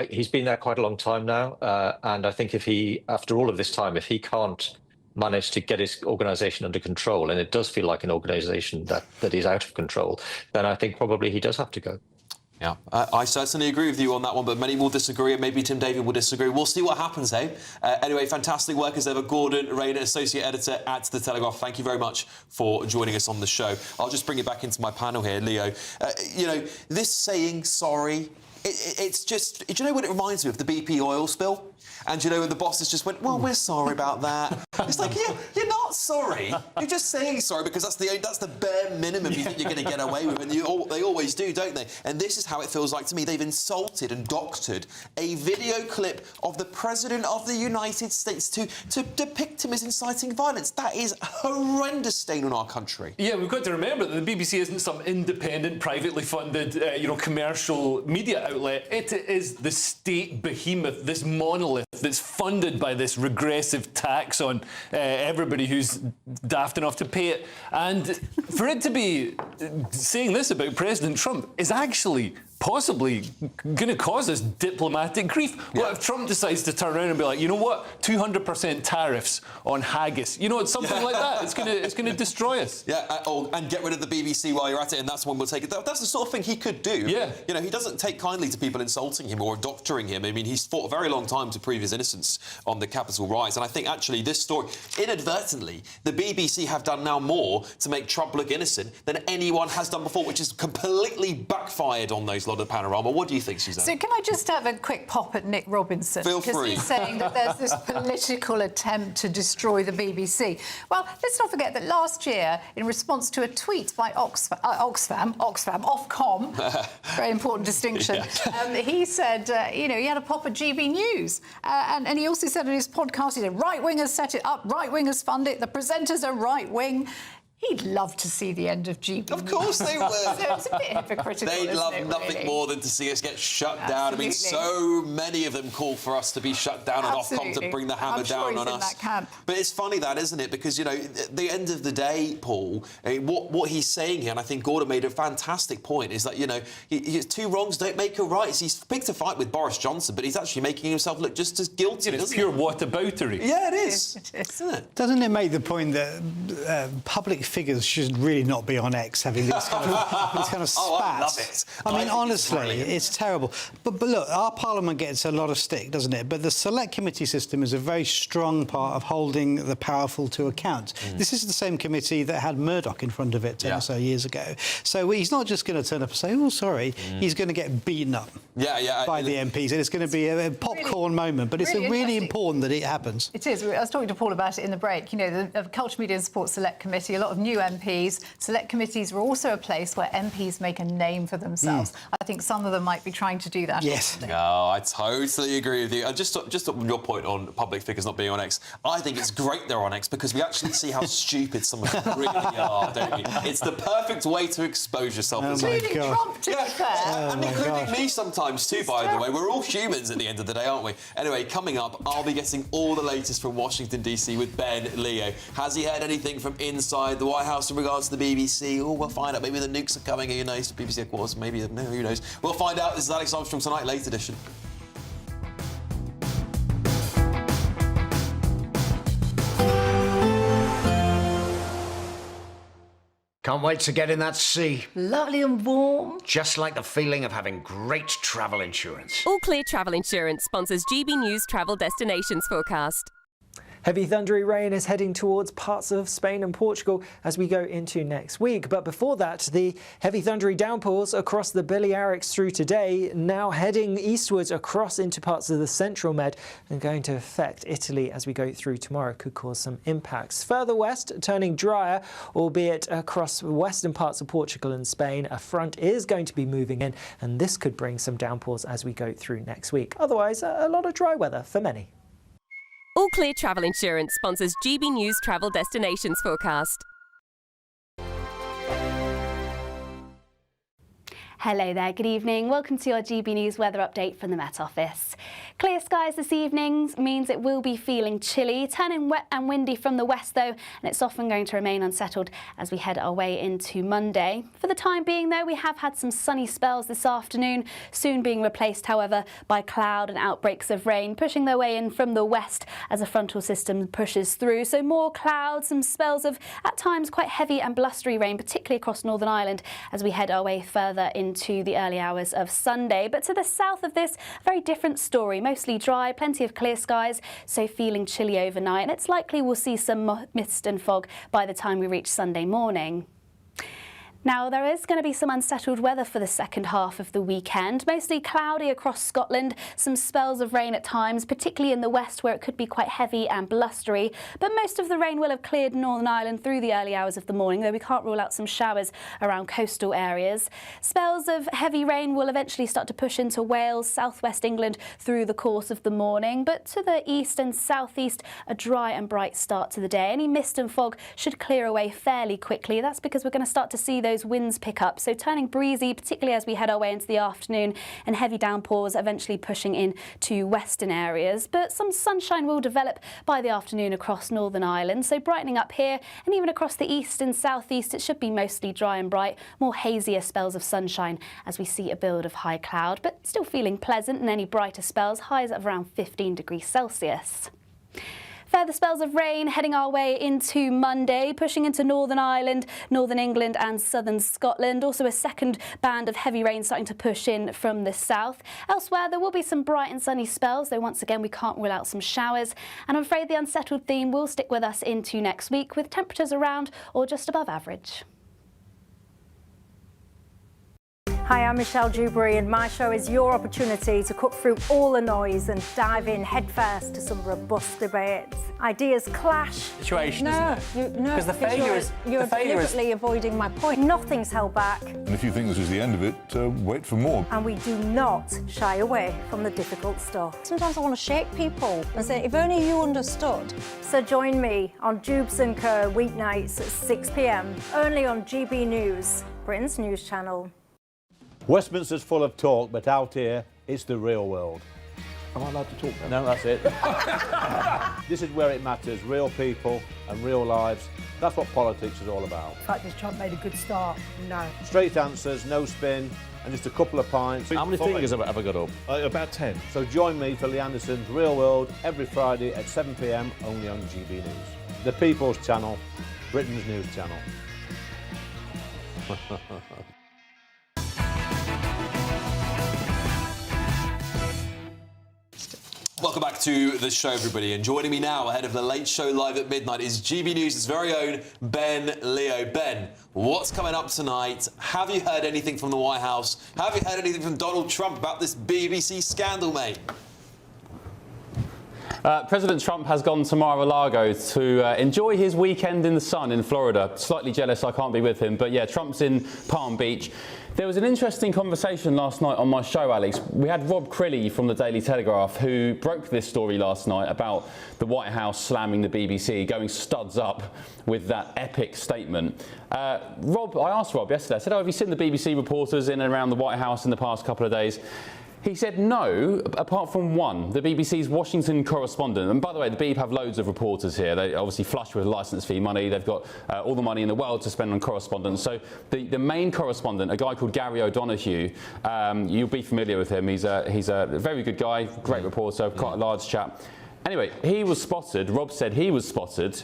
He's been there quite a long time now. And I think after all of this time, if he can't manage to get his organisation under control, and it does feel like an organisation that is out of control, then I think probably he does have to go. Yeah, I certainly agree with you on that one, but many will disagree, and maybe Tim Davie will disagree. We'll see what happens, eh? Anyway, fantastic work as ever. Gordon Rayner, Associate Editor at The Telegraph. Thank you very much for joining us on the show. I'll just bring it back into my panel here, Leo. This saying sorry, it's just... Do you know what it reminds me of? The BP oil spill? And, the bosses just went, well, we're sorry about that. It's like, yeah, you're not sorry. You're just saying sorry because that's the bare minimum you think you're going to get away with. And they always do, don't they? And this is how it feels like to me. They've insulted and doctored a video clip of the President of the United States to depict him as inciting violence. That is a horrendous stain on our country. Yeah, we've got to remember that the BBC isn't some independent, privately funded, commercial media outlet. It is the state behemoth, this monolith that's funded by this regressive tax on everybody who's daft enough to pay it. And for it to be saying this about President Trump is actually possibly going to cause us diplomatic grief. Yeah. What if Trump decides to turn around and be like, you know what, 200% tariffs on haggis? It's something like that. It's going to destroy us. Yeah, and get rid of the BBC while you're at it, and that's when we'll take it. That's the sort of thing he could do. Yeah. He doesn't take kindly to people insulting him or doctoring him. I mean, he's fought a very long time to prove his innocence on the Capitol rise, and I think actually this story, inadvertently, the BBC have done now more to make Trump look innocent than anyone has done before, which has completely backfired on those lot of Panorama. What do you think, Suzanne? So can I just have a quick pop at Nick Robinson? Feel free. Because he's saying that there's this political attempt to destroy the BBC. Well, let's not forget that last year, in response to a tweet by Ofcom, very important distinction, he said, he had a pop at GBNews. And he also said in his podcast, he said, right-wingers set it up, right-wingers fund it, the presenters are right-wing. He'd love to see the end of GB. Of course they would. So it's a bit hypocritical. They'd love nothing nothing more than to see us get shut down. I mean, so many of them call for us to be shut down and Ofcom to bring the hammer down on us. But it's funny that, isn't it? Because, you know, at the end of the day, Paul, what he's saying here, and I think Gordon made a fantastic point, is that, you know, two wrongs don't make a right. He's picked a fight with Boris Johnson, but he's actually making himself look just as guilty. It's pure whataboutery. Yeah, it is. Isn't it? Doesn't it make the point that public figures should really not be on X having this kind of spats? Oh, I love it. I mean, honestly, it's terrible. But look, our Parliament gets a lot of stick, doesn't it? But the Select Committee system is a very strong part of holding the powerful to account. This is the same committee that had Murdoch in front of it 10 or so years ago. So he's not just going to turn up and say, oh, sorry. He's going to get beaten up by the MPs. And it's going to be a popcorn moment. But it's really important that it happens. It is. I was talking to Paul about it in the break. You know, the Culture, Media and Sport Select Committee, a lot of new MPs. Select committees are also a place where MPs make a name for themselves. I think some of them might be trying to do that. Yes. No, I totally agree with you. And just on your point on public figures not being on X, I think it's great they're on X because we actually see how stupid some of them really are, don't we? It's the perfect way to expose yourself. Including Trump, to be fair. And including me sometimes too, by the way. We're all humans at the end of the day, aren't we? Anyway, coming up, I'll be getting all the latest from Washington, D.C. with Ben Leo. Has he heard anything from inside the White House in regards to the BBC? Oh, we'll find out. Maybe the nukes are coming, who knows? BBC headquarters, maybe, no, who knows? We'll find out. This is Alex Armstrong Tonight, late edition. Can't wait to get in that sea. Lovely and warm. Just like the feeling of having great travel insurance. All Clear Travel Insurance sponsors GB News travel destinations forecast. Heavy thundery rain is heading towards parts of Spain and Portugal as we go into next week. But before that, the heavy thundery downpours across the Balearics through today, now heading eastwards across into parts of the central Med and going to affect Italy as we go through tomorrow. Could cause some impacts. Further west, turning drier, albeit across western parts of Portugal and Spain. A front is going to be moving in, and this could bring some downpours as we go through next week. Otherwise, a lot of dry weather for many. All Clear Travel Insurance sponsors GB News travel destinations forecast. Hello there, good evening. Welcome to your GB News weather update from the Met Office. Clear skies this evening means it will be feeling chilly, turning wet and windy from the west though, and it's often going to remain unsettled as we head our way into Monday. For the time being though, we have had some sunny spells this afternoon, soon being replaced however by cloud and outbreaks of rain, pushing their way in from the west as a frontal system pushes through. So more clouds, some spells of at times quite heavy and blustery rain, particularly across Northern Ireland as we head our way further into the early hours of Sunday. But to the south of this, a very different story. Mostly dry, plenty of clear skies, so feeling chilly overnight. And it's likely we'll see some mist and fog by the time we reach Sunday morning. Now, there is going to be some unsettled weather for the second half of the weekend. Mostly cloudy across Scotland, some spells of rain at times, particularly in the west where it could be quite heavy and blustery. But most of the rain will have cleared Northern Ireland through the early hours of the morning, though we can't rule out some showers around coastal areas. Spells of heavy rain will eventually start to push into Wales, southwest England through the course of the morning. But to the east and southeast, a dry and bright start to the day. Any mist and fog should clear away fairly quickly. That's because we're going to start to see those winds pick up, so turning breezy, particularly as we head our way into the afternoon, and heavy downpours eventually pushing in to western areas. But some sunshine will develop by the afternoon across Northern Ireland, so brightening up here and even across the east and southeast. It should be mostly dry and bright, more hazier spells of sunshine as we see a build of high cloud, but still feeling pleasant, and any brighter spells, highs of around 15 degrees Celsius. Further spells of rain heading our way into Monday, pushing into Northern Ireland, Northern England and southern Scotland. Also a second band of heavy rain starting to push in from the south. Elsewhere, there will be some bright and sunny spells, though once again we can't rule out some showers. And I'm afraid the unsettled theme will stick with us into next week, with temperatures around or just above average. Hi, I'm Michelle Dewberry, and my show is your opportunity to cut through all the noise and dive in headfirst to some robust debates. Ideas clash. Situation, isn't it? No, because the failure is you're deliberately avoiding my point. Nothing's held back, And if you think this is the end of it, wait for more. and we do not shy away from the difficult stuff. Sometimes I want to shake people and say, if only you understood. So join me on Jubes and Co weeknights at 6 p.m. only on GB News, Britain's news channel. Westminster's full of talk, but out here, it's the real world. Am I allowed to talk now? No, that's it. This is where it matters, real people and real lives. That's what politics is all about. In fact, has Trump made a good start? No. Straight answers, no spin, and just a couple of pints. How many fingers have I got up? About 10. So join me for Lee Anderson's Real World every Friday at 7 p.m. only on GB News. The People's Channel, Britain's news channel. Welcome back to the show, everybody. And joining me now, ahead of the Late Show Live at Midnight, is GB News' very own Ben Leo. Ben, what's coming up tonight? Have you heard anything from the White House? Have you heard anything from Donald Trump about this BBC scandal, mate? President Trump has gone to Mar-a-Lago to enjoy his weekend in the sun in Florida. Slightly jealous I can't be with him, but yeah, Trump's in Palm Beach. There was an interesting conversation last night on my show, Alex. We had Rob Crilly from the Daily Telegraph who broke this story last night about the White House slamming the BBC, going studs up with that epic statement. I asked Rob yesterday, I said, have you seen the BBC reporters in and around the White House in the past couple of days? He said no, apart from one, the BBC's Washington correspondent. And by the way, the Beeb have loads of reporters here. They obviously flush with licence fee money. They've got all the money in the world to spend on correspondence. So the main correspondent, a guy called Gary O'Donoghue, you'll be familiar with him. He's a very good guy, great reporter, quite a large chap. Anyway, he was spotted, Rob said he was spotted,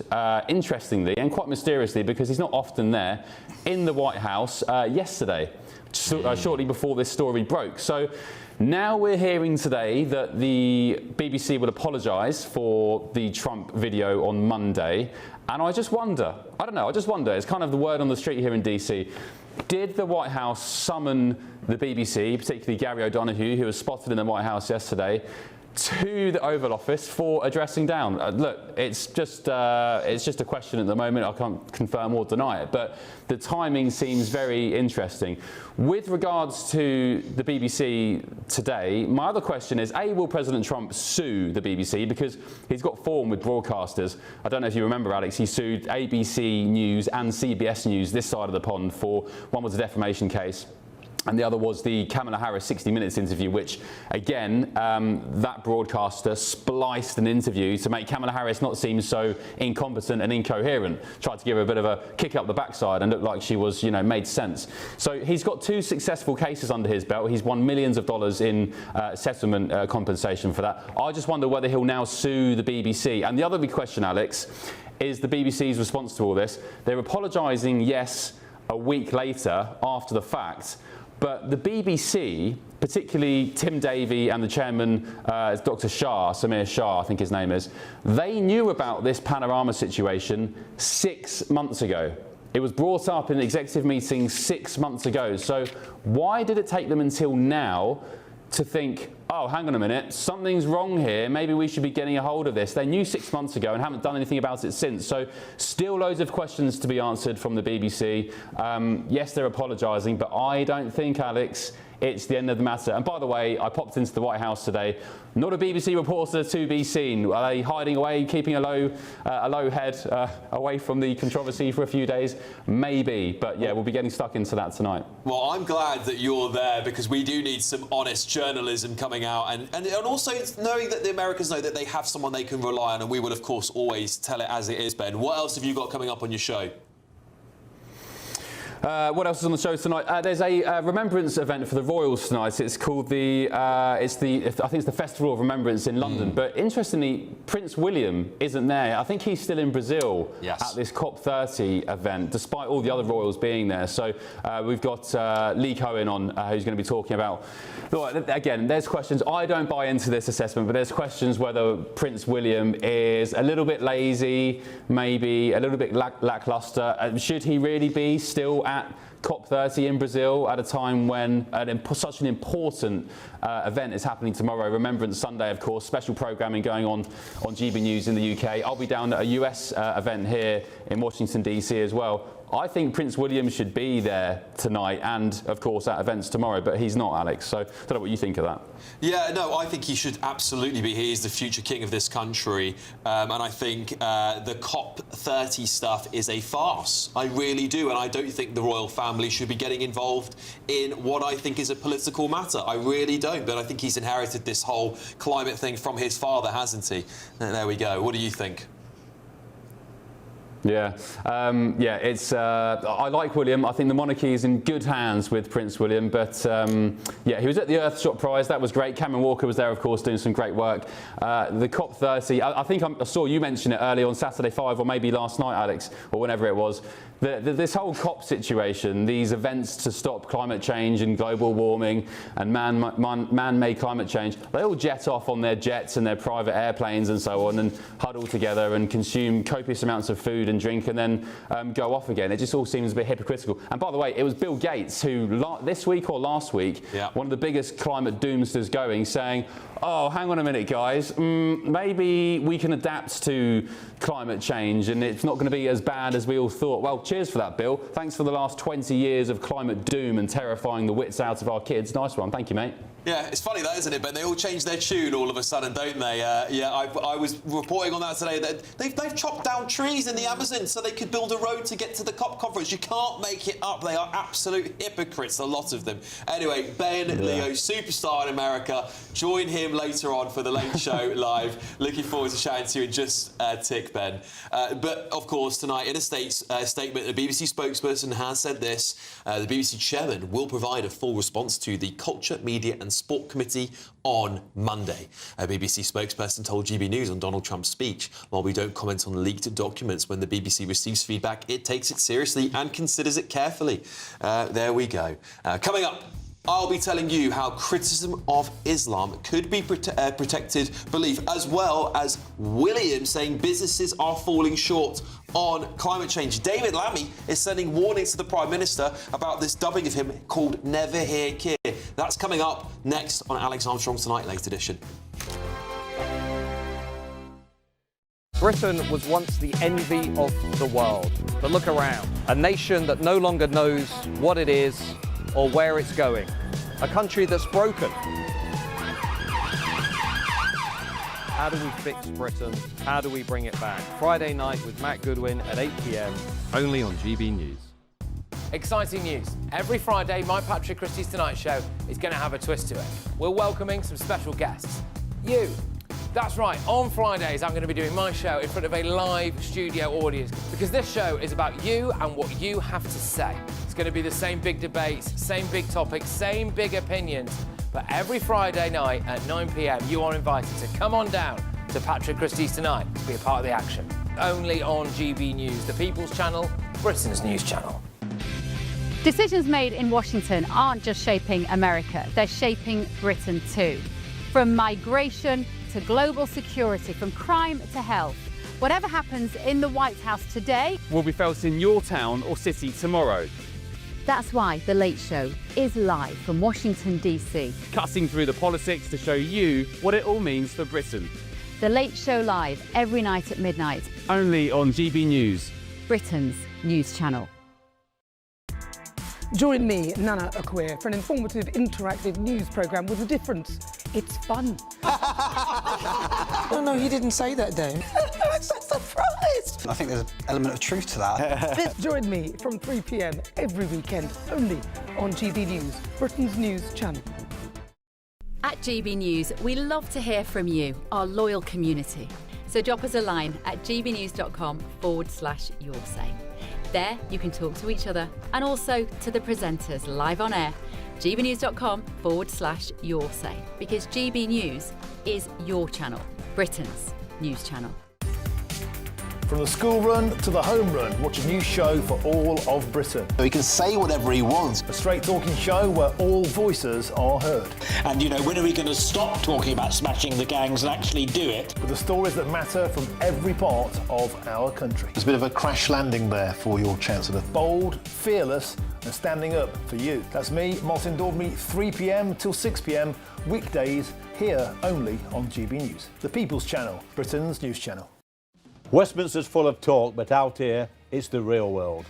interestingly and quite mysteriously, because he's not often there, in the White House yesterday, shortly before this story broke. So now we're hearing today that the BBC would apologise for the Trump video on Monday. And I just wonder, it's kind of the word on the street here in DC. Did the White House summon the BBC, particularly Gary O'Donoghue, who was spotted in the White House yesterday, to the Oval Office for addressing down? Look, it's just a question at the moment. I can't confirm or deny it, but the timing seems very interesting. With regards to the BBC today, my other question is, A, will President Trump sue the BBC? Because he's got form with broadcasters. I don't know if you remember, Alex, he sued ABC News and CBS News this side of the pond for, one was a defamation case, and the other was the Kamala Harris 60 Minutes interview, which, again, that broadcaster spliced an interview to make Kamala Harris not seem so incompetent and incoherent. Tried to give her a bit of a kick up the backside and looked like she was, made sense. So he's got two successful cases under his belt. He's won millions of dollars in settlement compensation for that. I just wonder whether he'll now sue the BBC. And the other big question, Alex, is the BBC's response to all this. They're apologising, yes, a week later after the fact. But the BBC, particularly Tim Davie and the chairman, Dr. Shah, Samir Shah, I think his name is, they knew about this Panorama situation 6 months ago. It was brought up in an executive meeting 6 months ago. So why did it take them until now to think, oh, hang on a minute, something's wrong here, maybe we should be getting a hold of this? They knew 6 months ago and haven't done anything about it since. So still loads of questions to be answered from the BBC. Yes, they're apologising, but I don't think, Alex, it's the end of the matter. And by the way, I popped into the White House today. Not a BBC reporter to be seen. Are they hiding away, keeping a low head away from the controversy for a few days? Maybe, but yeah, we'll be getting stuck into that tonight. Well, I'm glad that you're there, because we do need some honest journalism coming out, and also knowing that the Americans know that they have someone they can rely on, and we will, of course, always tell it as it is, Ben. What else have you got coming up on your show? What else is on the show tonight? There's a remembrance event for the Royals tonight. It's called I think it's the Festival of Remembrance in London. But interestingly, Prince William isn't there. I think he's still in Brazil at this COP30 event, despite all the other royals being there. So we've got Lee Cohen on, who's going to be talking about. Again, there's questions. I don't buy into this assessment, but there's questions whether Prince William is a little bit lazy, maybe a little bit lackluster. Should he really be still at COP30 in Brazil at a time when such an important event is happening tomorrow. Remembrance Sunday, of course, special programming going on GB News in the UK. I'll be down at a US event here in Washington, DC as well. I think Prince William should be there tonight and, of course, at events tomorrow, but he's not, Alex. So I don't know what you think of that. Yeah, no, I think he should absolutely be. He is the future king of this country. And I think the COP30 stuff is a farce. I really do. And I don't think the royal family should be getting involved in what I think is a political matter. I really don't. But I think he's inherited this whole climate thing from his father, hasn't he? There we go. What do you think? Yeah, it's. I like William. I think the monarchy is in good hands with Prince William. But yeah, he was at the Earthshot Prize. That was great. Cameron Walker was there, of course, doing some great work. The COP30. I think I saw you mention it earlier on Saturday 5, or maybe last night, Alex, or whenever it was. This whole COP situation, these events to stop climate change and global warming and man-made climate change, they all jet off on their jets and their private airplanes and so on and huddle together and consume copious amounts of food and drink and then go off again. It just all seems a bit hypocritical. And by the way, it was Bill Gates who, this week or last week, one of the biggest climate doomsters going, saying, oh, hang on a minute, guys, maybe we can adapt to climate change and it's not going to be as bad as we all thought. Well, cheers for that, Bill. Thanks for the last 20 years of climate doom and terrifying the wits out of our kids. Nice one. Thank you, mate. Yeah, it's funny that, isn't it? But they all change their tune all of a sudden, don't they? Yeah, I was reporting on that today that they've chopped down trees in the Amazon so they could build a road to get to the COP conference. You can't make it up. They are absolute hypocrites, a lot of them. Anyway, Ben Leo, superstar in America. Join him later on for the Late Show Live. Looking forward to chatting to you in just a tick, Ben. But, of course, tonight in a statement, the BBC spokesperson has said this. The BBC chairman will provide a full response to the Culture, Media and Sport Committee on Monday. A BBC spokesperson told GB News on Donald Trump's speech, while we don't comment on leaked documents, when the BBC receives feedback, it takes it seriously and considers it carefully. There we go. Coming up, I'll be telling you how criticism of Islam could be protected belief, as well as William saying businesses are falling short on climate change. David Lammy is sending warnings to the Prime Minister about this dubbing of him called Never Hear Keir. That's coming up next on Alex Armstrong Tonight, late edition. Britain was once the envy of the world. But look around. A nation that no longer knows what it is or where it's going. A country that's broken. How do we fix Britain? How do we bring it back? Friday night with Matt Goodwin at 8 p.m. only on GB News. Exciting news. Every Friday, my Patrick Christie's Tonight Show is going to have a twist to it. We're welcoming some special guests. You. That's right, on Fridays I'm going to be doing my show in front of a live studio audience because this show is about you and what you have to say. It's going to be the same big debates, same big topics, same big opinions. But every Friday night at 9 p.m, you are invited to come on down to Patrick Christie's Tonight to be a part of the action. Only on GB News, the People's Channel, Britain's news channel. Decisions made in Washington aren't just shaping America, they're shaping Britain too. From migration to global security, from crime to health. Whatever happens in the White House today will be felt in your town or city tomorrow. That's why The Late Show is live from Washington, DC. Cutting through the politics to show you what it all means for Britain. The Late Show live every night at midnight. Only on GB News, Britain's news channel. Join me, Nana Akweer, for an informative, interactive news programme with a difference. It's fun. No, he didn't say that, though. I'm so surprised. I think there's an element of truth to that. Join me from 3 p.m. every weekend, only on GB News, Britain's news channel. At GB News, we love to hear from you, our loyal community. So drop us a line at gbnews.com/yoursay. There you can talk to each other and also to the presenters live on air. gbnews.com/yoursay, because GB News is your channel, Britain's news channel. From the school run to the home run, watch a new show for all of Britain. So he can say whatever he wants. A straight-talking show where all voices are heard. And, you know, when are we going to stop talking about smashing the gangs and actually do it? With the stories that matter from every part of our country. There's a bit of a crash landing there for your Chancellor. Bold, fearless and standing up for you. That's me, Martin Daubney, 3 p.m. till 6 p.m, weekdays, here only on GB News. The People's Channel, Britain's news channel. Westminster's full of talk, but out here, it's the real world.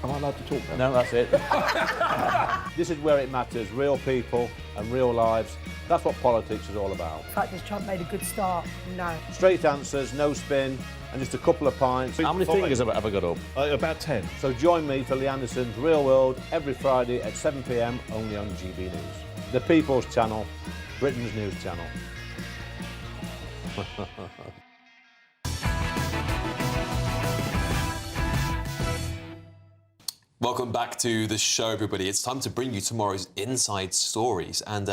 Am I allowed to talk No, now? that's it. This is where it matters, real people and real lives. That's what politics is all about. In fact, has Trump made a good start? No. Straight answers, no spin, and just a couple of pints. How many fingers have I got up? About 10. So join me for Lee Anderson's Real World every Friday at 7 p.m, only on GB News. The People's Channel, Britain's news channel. Welcome back to the show, everybody. It's time to bring you tomorrow's inside stories. And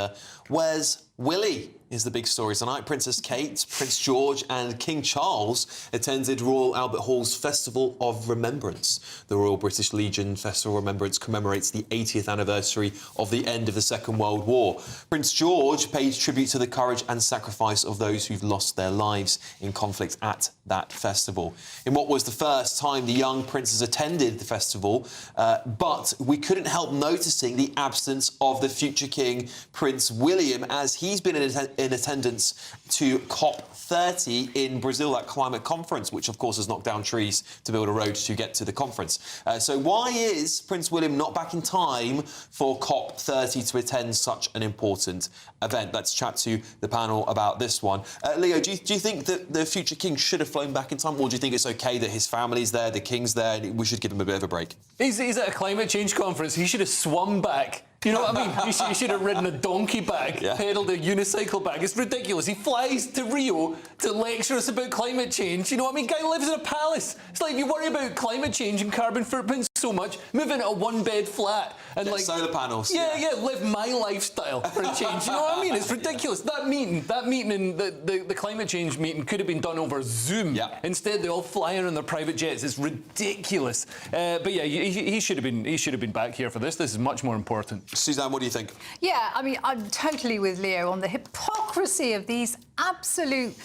where's Willie is the big story tonight. Princess Kate, Prince George and King Charles attended Royal Albert Hall's Festival of Remembrance. The Royal British Legion Festival of Remembrance commemorates the 80th anniversary of the end of the Second World War. Prince George paid tribute to the courage and sacrifice of those who've lost their lives in conflict at that festival. In what was the first time the young princes attended the festival, but we couldn't help noticing the absence of the future king, Prince William, as he's been in attendance to COP30 in Brazil, that climate conference, which of course has knocked down trees to build a road to get to the conference. So why is Prince William not back in time for COP30 to attend such an important event? Let's chat to the panel about this one. Leo, do you think that the future king should have flown back in time, or do you think it's OK that his family's there, the king's there, and we should give him a bit of a break? He's at a climate change conference. He should have swum back. You know what I mean? He should have ridden a donkey back, pedalled a unicycle back. It's ridiculous. He flies to Rio to lecture us about climate change. You know what I mean? Guy lives in a palace. It's like, you worry about climate change and carbon footprints so much, move into a one-bed flat and like solar panels. Yeah, live my lifestyle for a change. You know what I mean? It's ridiculous. That meeting and the climate change meeting could have been done over Zoom. Yeah. Instead, they all fly in on their private jets. It's ridiculous. But yeah, he should have been back here for this. This is much more important. Suzanne, what do you think? Yeah, I mean, I'm totally with Leo on the hypocrisy of these absolute...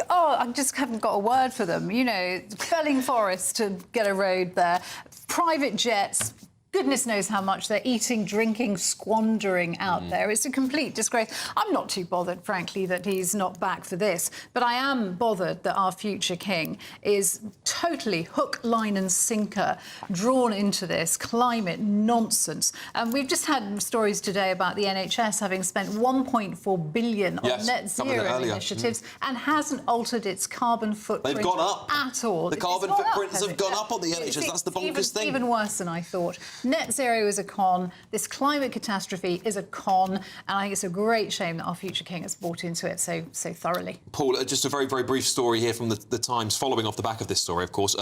Oh, I just haven't got a word for them. You know, felling forests to get a road there, private jets... Goodness knows how much they're eating, drinking, squandering out there. It's a complete disgrace. I'm not too bothered, frankly, that he's not back for this, but I am bothered that our future king is totally hook, line and sinker drawn into this climate nonsense. And we've just had stories today about the NHS having spent £1.4 billion on net zero initiatives and hasn't altered its carbon footprint They've gone up at all. The carbon footprints have gone up on the NHS. That's the bonkers thing. Even worse than I thought. Net zero is a con. This climate catastrophe is a con, and I think it's a great shame that our future king has bought into it so thoroughly. Paul, just a very, very brief story here from the Times, following off the back of this story, of course.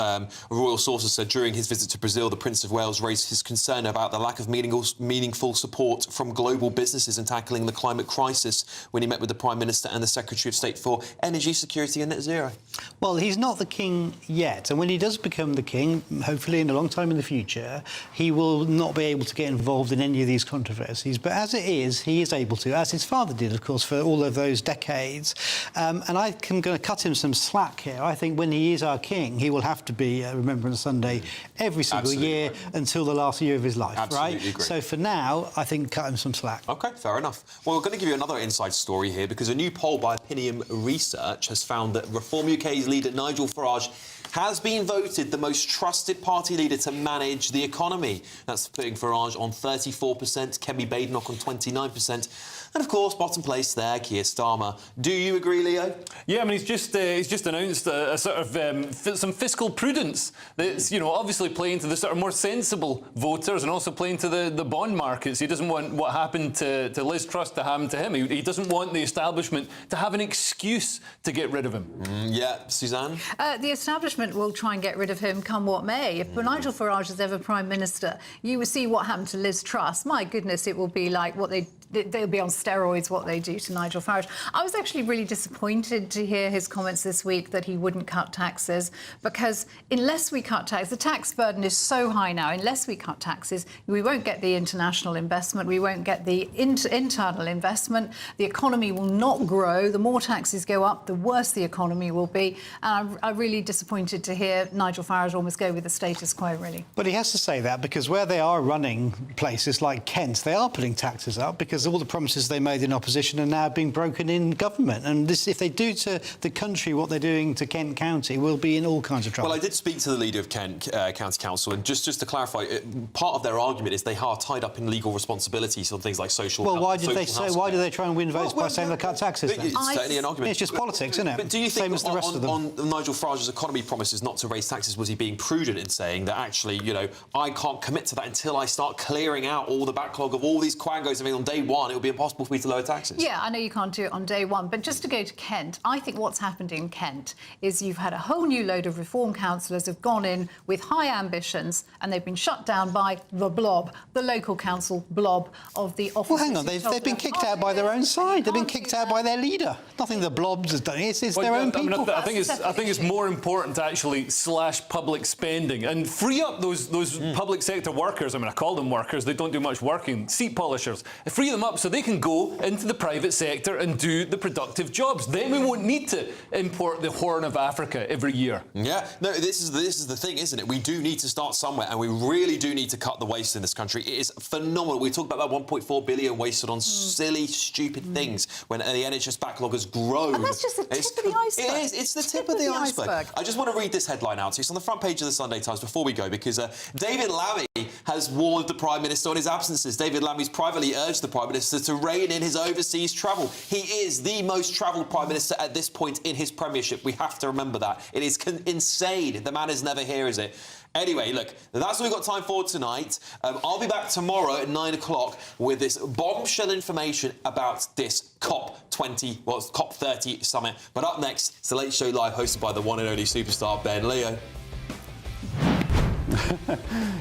Royal sources said during his visit to Brazil, the Prince of Wales raised his concern about the lack of meaningful support from global businesses in tackling the climate crisis when he met with the Prime Minister and the Secretary of State for Energy Security and Net Zero. Well, he's not the king yet, and when he does become the king, hopefully in a long time in the future, he will not be able to get involved in any of these controversies. But as it is, he is able to, as his father did, of course, for all of those decades. And I'm going to cut him some slack here. I think when he is our king, he will have to be Remembrance Sunday every single year until the last year of his life, right? Agree. So for now, I think cut him some slack. OK, fair enough. Well, we're going to give you another inside story here because a new poll by Opinion Research has found that Reform UK's leader Nigel Farage has been voted the most trusted party leader to manage the economy. That's putting Farage on 34%, Kemi Badenoch on 29%. And, of course, bottom place there, Keir Starmer. Do you agree, Leo? Yeah, I mean, he's just announced a sort of some fiscal prudence that's, you know, obviously playing to the sort of more sensible voters and also playing to the bond markets. He doesn't want what happened to Liz Truss to happen to him. He doesn't want the establishment to have an excuse to get rid of him. Yeah, Suzanne? The establishment will try and get rid of him come what may. If Nigel Farage is ever Prime Minister, you will see what happened to Liz Truss. My goodness, it will be like what they they'll be on steroids what they do to Nigel Farage. I was actually really disappointed to hear his comments this week that he wouldn't cut taxes, because unless we cut taxes, the tax burden is so high now, unless we cut taxes, we won't get the international investment, we won't get the internal investment, the economy will not grow, the more taxes go up, the worse the economy will be. And I'm really disappointed to hear Nigel Farage almost go with the status quo, really. But he has to say that because where they are running places like Kent, they are putting taxes up because all the promises they made in opposition are now being broken in government. And this, if they do to the country what they're doing to Kent County, we'll be in all kinds of trouble. Well, I did speak to the leader of Kent County Council, and just to clarify, part of their argument is they are tied up in legal responsibilities on things like social. Well, why did they say? Why do they try and win votes by saying they cut taxes? It's certainly an argument. It's just politics, isn't it? But do you think same as the rest of them? On Nigel Farage's economy promises not to raise taxes, was he being prudent in saying that actually, you know, I can't commit to that until I start clearing out all the backlog of all these quangos? I mean, on day one, it would be impossible for me to lower taxes. Yeah, I know you can't do it on day one, but just to go to Kent, I think what's happened in Kent is you've had a whole new load of reform councillors have gone in with high ambitions and they've been shut down by the blob, the local council blob of the office. Well, hang on, they've been kicked out by their own side. They've been kicked out by their leader. Nothing the blobs has done. It's their own people. I think it's more important to actually slash public spending and free up those public sector workers. I mean, I call them workers. They don't do much working. Seat polishers. Free them up so they can go into the private sector and do the productive jobs. Then we won't need to import the Horn of Africa every year. Yeah, no, this is the thing, isn't it? We do need to start somewhere, and we really do need to cut the waste in this country. It is phenomenal. We talk about that 1.4 billion wasted on silly, stupid things when the NHS backlog has grown. And that's just the tip of the iceberg. It is. It's the tip of the iceberg. I just want to read this headline out to you. It's on the front page of the Sunday Times before we go, because David Lammy has warned the Prime Minister on his absences. David Lammy's privately urged the Prime Minister to rein in his overseas travel. He is the most travelled Prime Minister at this point in his premiership. We have to remember that. It is insane. The man is never here, is it? Anyway, look, that's all we've got time for tonight. I'll be back tomorrow at 9 o'clock with this bombshell information about this COP30 summit. But up next, it's the Late Show Live, hosted by the one and only superstar Ben Leo.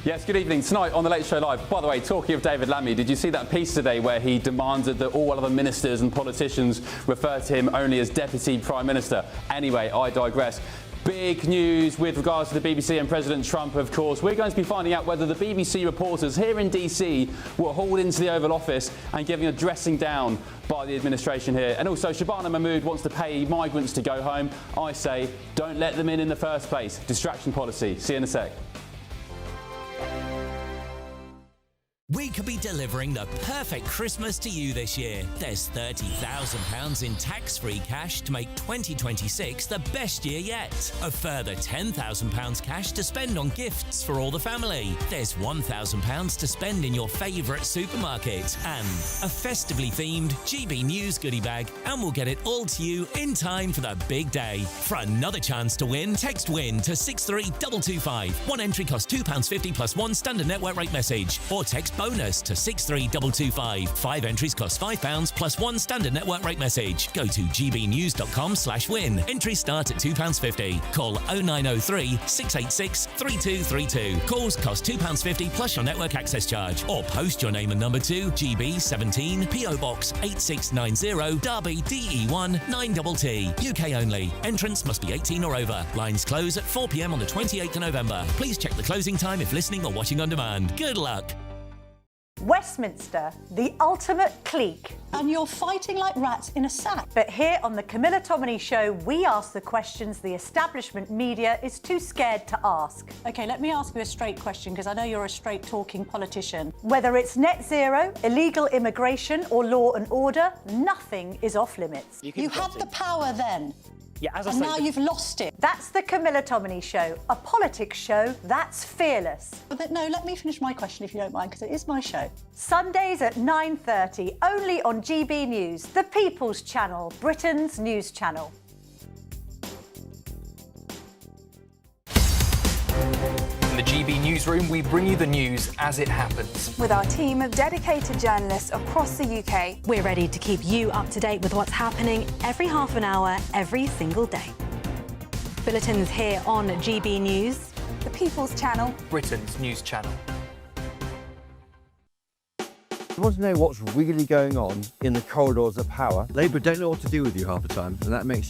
Yes, good evening. Tonight on The Late Show Live. By the way, talking of David Lammy, did you see that piece today where he demanded that all other ministers and politicians refer to him only as Deputy Prime Minister? Anyway, I digress. Big news with regards to the BBC and President Trump, of course. We're going to be finding out whether the BBC reporters here in DC were hauled into the Oval Office and given a dressing down by the administration here. And also, Shabana Mahmood wants to pay migrants to go home. I say, don't let them in the first place. Distraction policy. See you in a sec. We could be delivering the perfect Christmas to you this year. There's £30,000 in tax-free cash to make 2026 the best year yet. A further £10,000 cash to spend on gifts for all the family. There's £1,000 to spend in your favourite supermarket. And a festively themed GB News goodie bag. And we'll get it all to you in time for the big day. For another chance to win, text WIN to 63225. One entry costs £2.50 plus one standard network rate message. Or text bonus to 63225. 5 entries cost £5 plus one standard network rate message. Go to gbnews.com/win. Entries start at £2.50. Call 0903 686 3232. Calls cost £2.50 plus your network access charge. Or post your name and number to GB17 PO Box 8690 Derby DE1 9TT. UK only. Entrance must be 18 or over. Lines close at 4 p.m. on the 28th of November. Please check the closing time if listening or watching on demand. Good luck. Westminster, the ultimate clique. And you're fighting like rats in a sack. But here on the Camilla Tominey Show, we ask the questions the establishment media is too scared to ask. OK, let me ask you a straight question, because I know you're a straight-talking politician. Whether it's net zero, illegal immigration or law and order, nothing is off limits. You had the power then. Yeah, as I and say, now you've lost it. That's the Camilla Tominey Show, a politics show that's fearless. But no, let me finish my question if you don't mind, because it is my show. Sundays at 9:30, only on GB News, the People's Channel, Britain's news channel. In the GB Newsroom, we bring you the news as it happens. With our team of dedicated journalists across the UK, we're ready to keep you up to date with what's happening every half an hour, every single day. Bulletins here on GB News, the People's Channel, Britain's news channel. you want to know what's really going on in the corridors of power, Labour don't know what to do with you half the time, and that makes you